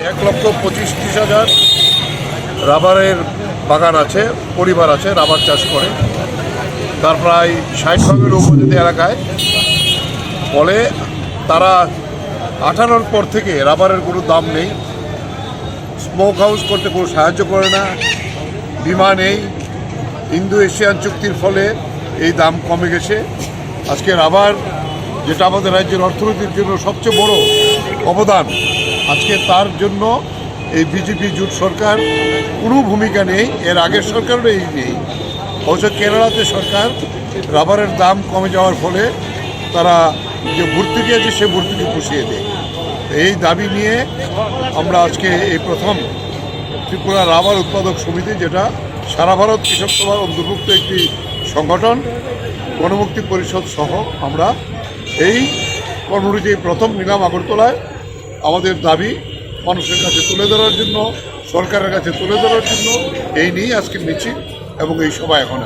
1,25,30,000 রাবারের বাগান আছে, পরিবার আছে, রাবার চাষ করে। তার প্রায় 60 উপজাতি এলাকায়। ফলে তারা 18-র পর থেকে রাবারের কোনো দাম নেই, স্মোক হাউস করতে কোনো সাহায্য করে না, বিমা নেই। ইন্দো এশিয়ান চুক্তির ফলে এই দাম কমে গেছে। আজকে রাবার, যেটা আমাদের রাজ্যের অর্থনীতির জন্য সবচেয়ে বড় অবদান, আজকে তার জন্য এই বিজেপি জোট সরকার কোনো ভূমিকা নেই, এর আগের সরকারও এই নেই। অবশ্য কেরালাতে সরকার রাবারের দাম কমে যাওয়ার ফলে তারা যে ভর্তুকি আছে সে ভর্তুকি পুষিয়ে দেয়। এই দাবি নিয়ে আমরা আজকে এই প্রথম ত্রিপুরা রাবার উৎপাদক সমিতি, যেটা সারা ভারত কৃষক সভার অন্তর্ভুক্ত একটি সংগঠন, গণমুক্তি পরিষদ সহ আমরা এই কর্মসূচি প্রথম নিলাম আগরতলায় আমাদের দাবি মানুষের কাছে তুলে ধরার জন্য, সরকারের কাছে তুলে ধরার জন্য এই নিয়েই আজকের মিছিল এবং এই সভা এখন।